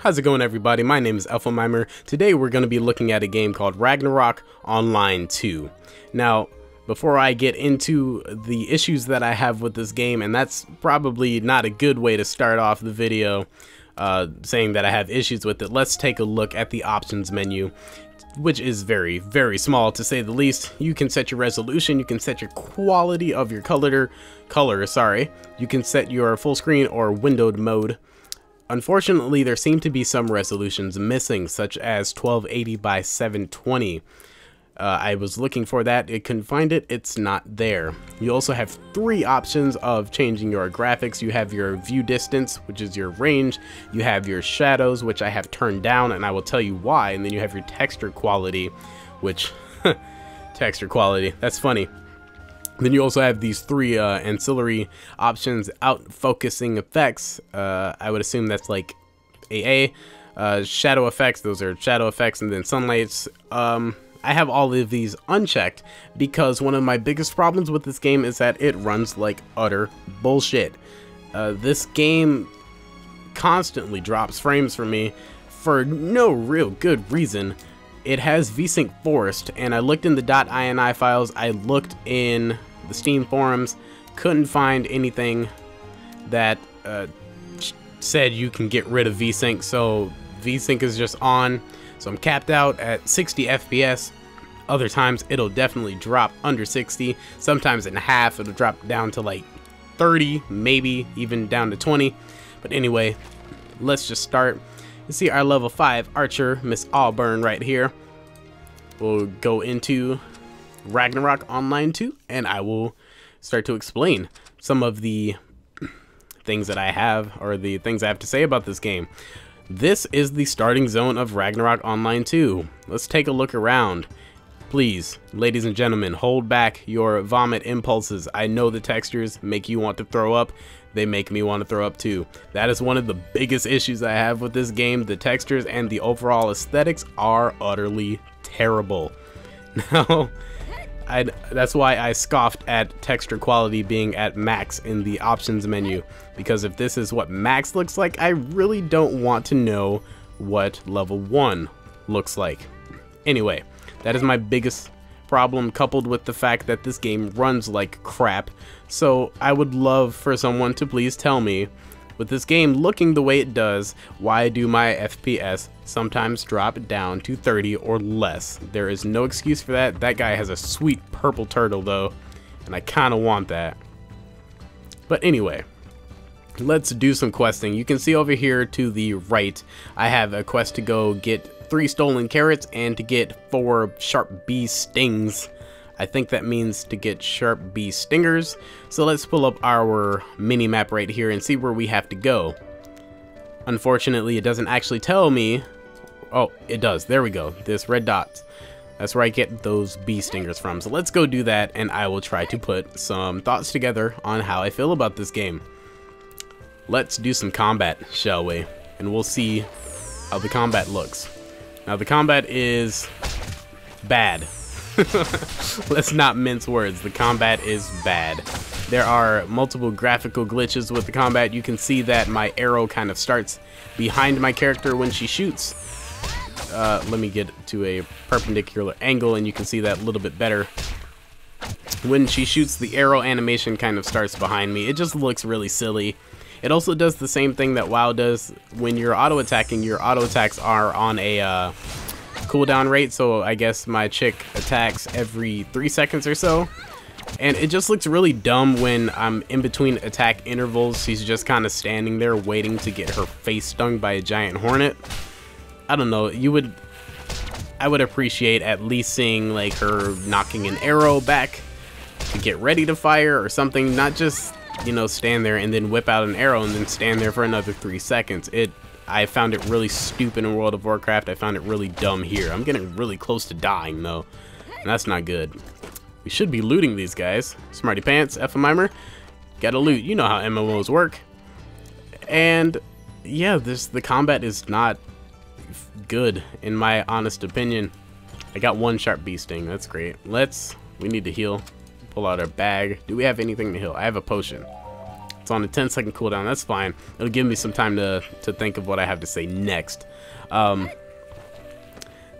How's it going, everybody? My name is Effylmimer. Today we're going to be looking at a game called Ragnarok Online 2. Now, before I get into the issues that I have with this game, and that's probably not a good way to start off the video, saying that I have issues with it, let's take a look at the options menu, which is very, very small to say the least. You can set your resolution, you can set your quality of your color, you can set your full screen or windowed mode. Unfortunately, there seem to be some resolutions missing, such as 1280 by 720. I was looking for that, I couldn't find it, it's not there. You also have three options of changing your graphics. You have your view distance, which is your range, you have your shadows, which I have turned down, and I will tell you why, and then you have your texture quality, which, texture quality, that's funny. Then you also have these three ancillary options: out focusing effects, I would assume that's like AA, shadow effects, those are shadow effects, and then sunlights. I have all of these unchecked because one of my biggest problems with this game is that it runs like utter bullshit. This game constantly drops frames for me for no real good reason. It has VSync forced, and I looked in the .ini files, I looked in the Steam forums, couldn't find anything that said you can get rid of VSync, so VSync is just on. So I'm capped out at 60 FPS. Other times it'll definitely drop under 60. Sometimes in half it'll drop down to like 30, maybe even down to 20. But anyway, let's just start. You see our level 5 archer, Miss Auburn, right here. We'll go into Ragnarok Online 2, and I will start to explain some of the things that I have, or the things I have to say about this game. This is the starting zone of Ragnarok Online 2. Let's take a look around. Please, ladies and gentlemen, hold back your vomit impulses. I know the textures make you want to throw up. They make me want to throw up too. That is one of the biggest issues I have with this game. The textures and the overall aesthetics are utterly terrible. Now, that's why I scoffed at texture quality being at max in the options menu, because if this is what max looks like, I really don't want to know what level 1 looks like. Anyway, that is my biggest problem, coupled with the fact that this game runs like crap. So I would love for someone to please tell me, with this game looking the way it does, why do my FPS sometimes drop down to 30 or less? There is no excuse for that. That guy has a sweet purple turtle though, and I kind of want that. But anyway, let's do some questing. You can see over here to the right, I have a quest to go get 3 stolen carrots and to get 4 sharp bee stings. I think that means to get sharp bee stingers. So let's pull up our mini map right here and see where we have to go. Unfortunately, it doesn't actually tell me. Oh, it does. There we go. This red dot. That's where I get those bee stingers from. So let's go do that, and I will try to put some thoughts together on how I feel about this game. Let's do some combat, shall we? And we'll see how the combat looks. Now, the combat is bad. Let's not mince words. The combat is bad. There are multiple graphical glitches with the combat. You can see that my arrow kind of starts behind my character when she shoots. Let me get to a perpendicular angle and you can see that a little bit better. When she shoots, the arrow animation kind of starts behind me. It just looks really silly. It also does the same thing that WoW does. When you're auto-attacking, your auto-attacks are on a cooldown rate, so I guess my chick attacks every 3 seconds or so. And it just looks really dumb when I'm in between attack intervals. She's just kind of standing there waiting to get her face stung by a giant hornet. I don't know, I would appreciate at least seeing like her knocking an arrow back to get ready to fire or something, not just, you know, stand there and then whip out an arrow and then stand there for another 3 seconds. I found it really stupid in World of Warcraft. I found it really dumb here. I'm getting really close to dying though, and that's not good. We should be looting these guys. Smarty Pants, Effylmimer, gotta loot. You know how MMOs work. And yeah, the combat is not good in my honest opinion. I got 1 sharp bee sting. That's great. We need to heal. Pull out our bag. Do we have anything to heal? I have a potion. It's on a 10-second cooldown. That's fine. It'll give me some time to think of what I have to say next.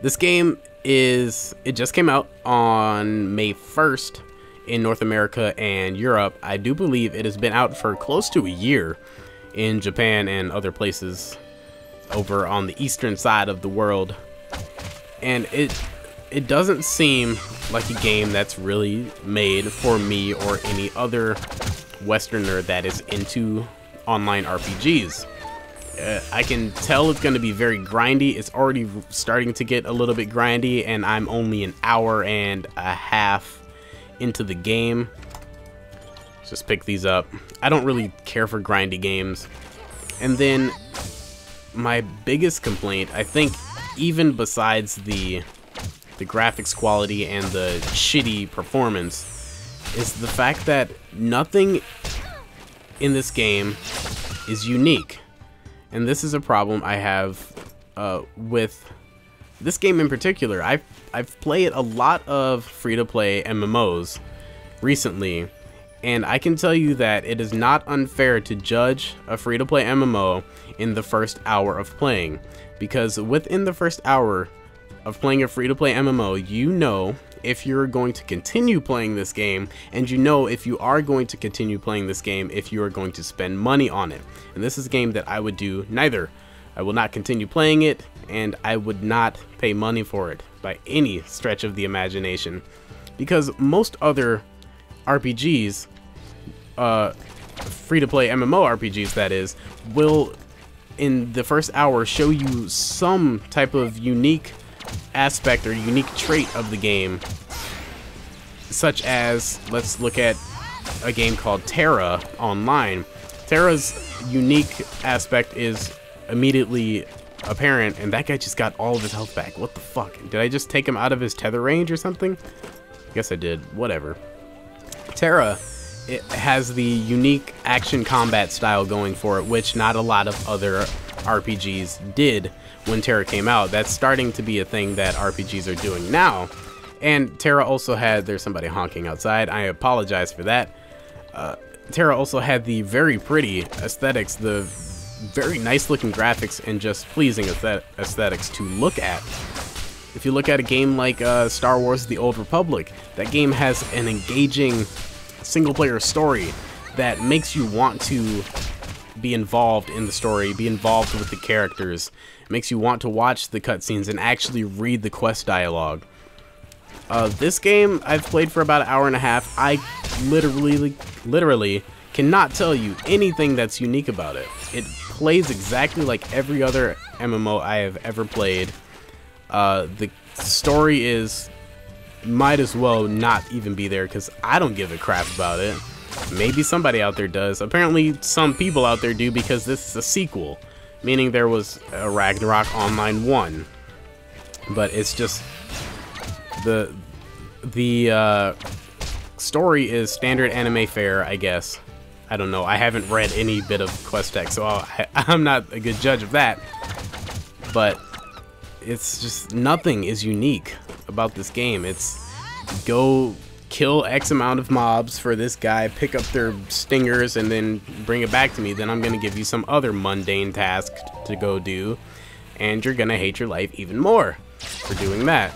This game it just came out on May 1st in North America and Europe. I do believe it has been out for close to a year in Japan and other places over on the eastern side of the world. And it doesn't seem like a game that's really made for me or any other Westerner that is into online RPGs. I can tell it's going to be very grindy. It's already starting to get a little bit grindy, and I'm only an hour and a half into the game. Let's just pick these up. I don't really care for grindy games. And then my biggest complaint, I think, even besides the graphics quality and the shitty performance, is the fact that nothing in this game is unique. And this is a problem I have with this game in particular. I've played a lot of free-to-play MMOs recently, and I can tell you that it is not unfair to judge a free-to-play MMO in the first hour of playing, because within the first hour of playing a free-to-play MMO, you know if you're going to continue playing this game, and you know if you are going to continue playing this game if you are going to spend money on it. And this is a game that I would do neither. I will not continue playing it, and I would not pay money for it by any stretch of the imagination, because most other RPGs, free-to-play MMORPGs that is, will in the first hour show you some type of unique aspect or unique trait of the game, such as, let's look at a game called Terra Online. Terra's unique aspect is immediately apparent, and that guy just got all of his health back. What the fuck? Did I just take him out of his tether range or something? Guess I did. Whatever. Terra, it has the unique action combat style going for it, which not a lot of other RPGs did when Terra came out. That's starting to be a thing that RPGs are doing now. And Terra also had, there's somebody honking outside, I apologize for that. Terra also had the very pretty aesthetics, the very nice looking graphics, and just pleasing aesthetics to look at. If you look at a game like Star Wars The Old Republic, that game has an engaging single player story that makes you want to be involved in the story, be involved with the characters. It makes you want to watch the cutscenes and actually read the quest dialogue. This game I've played for about an hour and a half. I literally cannot tell you anything that's unique about it. It plays exactly like every other MMO I have ever played. The story is, might as well not even be there, because I don't give a crap about it. Maybe somebody out there does. Apparently some people out there do, because this is a sequel, meaning there was a Ragnarok Online 1. But it's just the story is standard anime fare, I guess. I don't know. I haven't read any bit of quest text, so I'm not a good judge of that. But it's just, nothing is unique about this game. It's go kill X amount of mobs for this guy, pick up their stingers, and then bring it back to me. Then I'm gonna give you some other mundane task to go do, and you're gonna hate your life even more for doing that.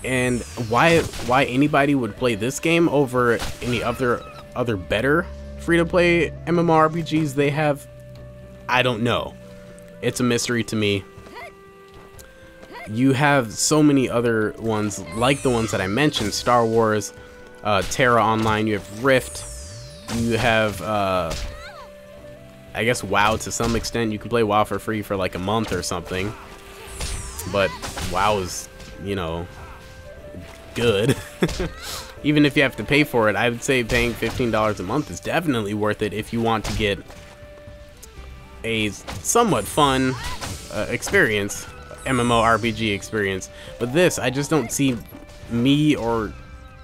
And why anybody would play this game over any other better free-to-play MMORPGs they have, I don't know. It's a mystery to me. You have so many other ones like the ones that I mentioned: Star Wars, Terra Online, you have Rift, you have I guess WoW to some extent. You can play WoW for free for like a month or something, but WoW is, you know, good. Even if you have to pay for it, I would say paying $15 a month is definitely worth it if you want to get a somewhat fun experience, MMORPG experience. But this, I just don't see me or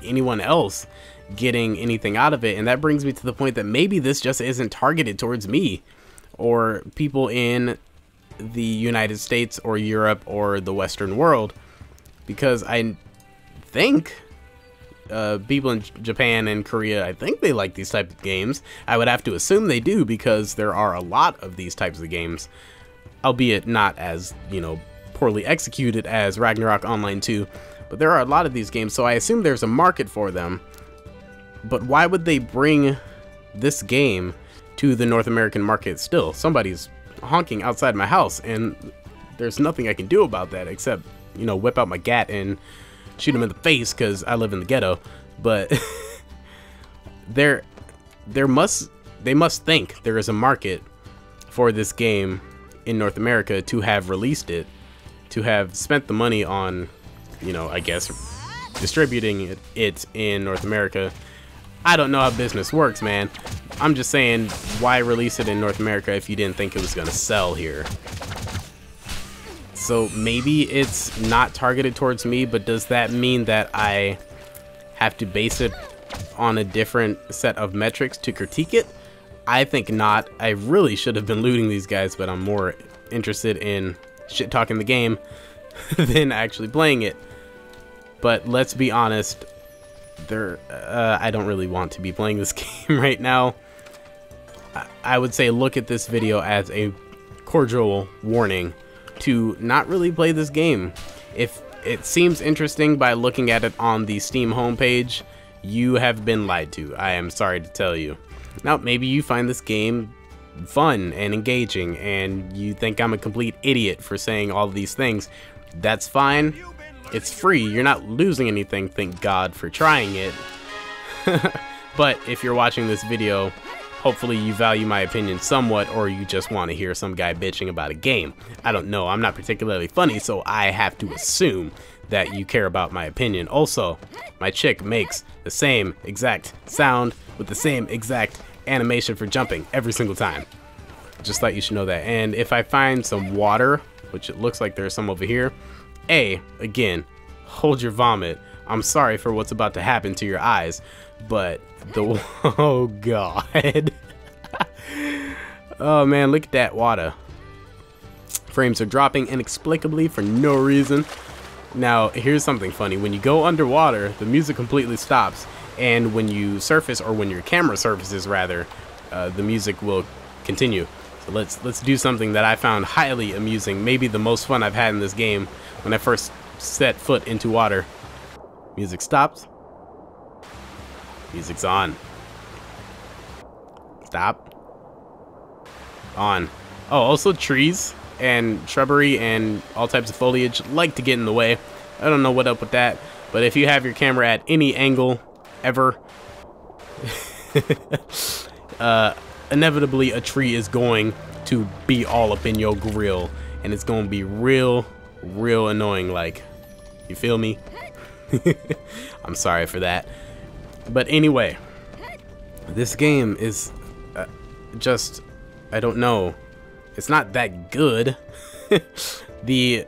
anyone else getting anything out of it, and that brings me to the point that maybe this just isn't targeted towards me or people in the United States or Europe or the Western world, because I think people in Japan and Korea, I think they like these types of games. I would have to assume they do, because there are a lot of these types of games, albeit not as, you know, poorly executed as Ragnarok Online 2, but there are a lot of these games, so I assume there's a market for them. But why would they bring this game to the North American market still? Somebody's honking outside my house, and there's nothing I can do about that except, you know, whip out my gat and shoot him in the face, because I live in the ghetto. But they must think there is a market for this game in North America to have released it, to have spent the money on, you know, I guess distributing it in North America. I don't know how business works, man. I'm just saying, why release it in North America if you didn't think it was gonna sell here? So maybe it's not targeted towards me, but does that mean that I have to base it on a different set of metrics to critique it? I think not. I really should have been looting these guys, but I'm more interested in shit talking the game than actually playing it. But let's be honest, I don't really want to be playing this game right now. I would say look at this video as a cordial warning to not really play this game. If it seems interesting by looking at it on the Steam homepage, you have been lied to. I am sorry to tell you. Now, maybe you find this game fun and engaging, and you think I'm a complete idiot for saying all of these things. That's fine. It's free. You're not losing anything, thank God, for trying it. But if you're watching this video, hopefully you value my opinion somewhat, or you just want to hear some guy bitching about a game. I don't know. I'm not particularly funny, so I have to assume that you care about my opinion. Also, my chick makes the same exact sound with the same exact animation for jumping every single time. Just thought you should know that. And if I find some water, which it looks like there's some over here, again, hold your vomit. I'm sorry for what's about to happen to your eyes, but oh god. Oh man, look at that water. Frames are dropping inexplicably for no reason. Now, here's something funny. When you go underwater, the music completely stops, and when you surface, or when your camera surfaces rather, the music will continue. So let's do something that I found highly amusing, maybe the most fun I've had in this game. When I first set foot into water, music stops. Music's on. Stop. On. Oh, also trees and shrubbery and all types of foliage like to get in the way. I don't know what up with that, but if you have your camera at any angle ever, inevitably a tree is going to be all up in your grill, and it's going to be real annoying, like, you feel me? I'm sorry for that. But anyway, this game is just, I don't know, it's not that good. The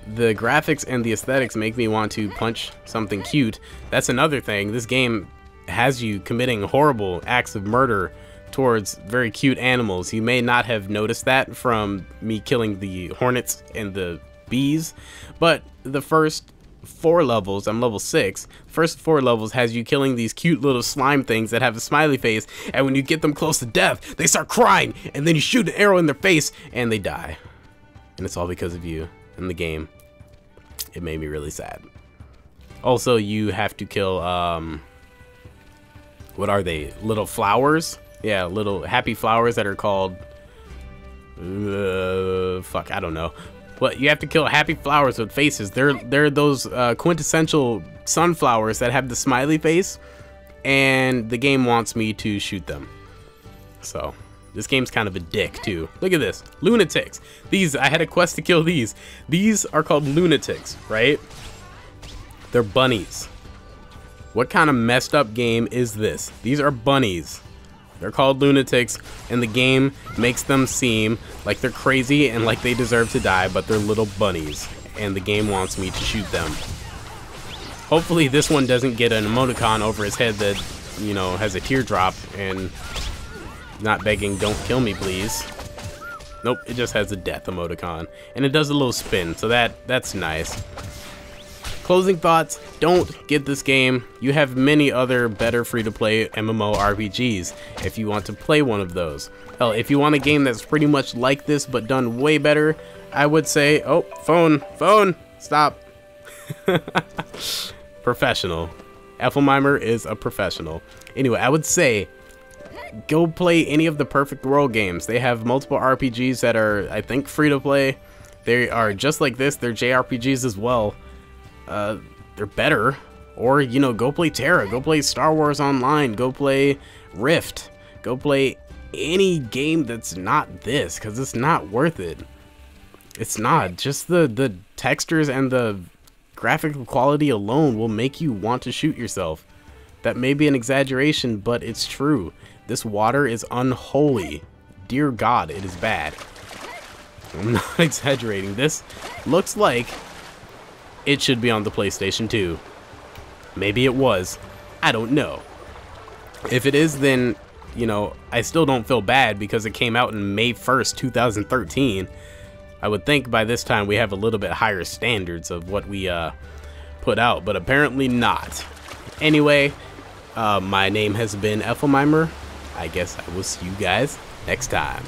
graphics and the aesthetics make me want to punch something cute. That's another thing. This game has you committing horrible acts of murder towards very cute animals. You may not have noticed that from me killing the hornets and the bees, but the first 4 levels, I'm level 6, first 4 levels has you killing these cute little slime things that have a smiley face, and when you get them close to death, they start crying, and then you shoot an arrow in their face, and they die. And it's all because of you in the game. It made me really sad. Also, you have to kill, what are they? Little flowers? Yeah, little happy flowers that are called, fuck, I don't know. But you have to kill happy flowers with faces. They're those quintessential sunflowers that have the smiley face, and the game wants me to shoot them. So this game's kind of a dick too. Look at this, lunatics. These, I had a quest to kill these. These are called lunatics, right? They're bunnies. What kind of messed up game is this? These are bunnies. They're called lunatics, and the game makes them seem like they're crazy and like they deserve to die, but they're little bunnies, and the game wants me to shoot them. Hopefully this one doesn't get an emoticon over his head that, you know, has a teardrop and not begging, don't kill me please. Nope, it just has a death emoticon, and it does a little spin, so that's nice. Closing thoughts, don't get this game. You have many other better free-to-play MMORPGs if you want to play one of those. Hell, if you want a game that's pretty much like this but done way better, I would say, oh, phone, stop. Professional. Effylmimer is a professional. Anyway, I would say go play any of the Perfect World games. They have multiple RPGs that are, I think, free to play. They are just like this. They're JRPGs as well. They're better. Or, you know, go play Terra. Go play Star Wars Online. Go play Rift. Go play any game that's not this, because it's not worth it. It's not. Just the textures and the graphical quality alone will make you want to shoot yourself. That may be an exaggeration, but it's true. This water is unholy. Dear God, it is bad. I'm not exaggerating. This looks like it should be on the PlayStation 2. Maybe it was. I don't know. If it is, then, you know, I still don't feel bad because it came out in May 1st, 2013. I would think by this time we have a little bit higher standards of what we put out, but apparently not. Anyway, my name has been Effylmimer. I guess I will see you guys next time.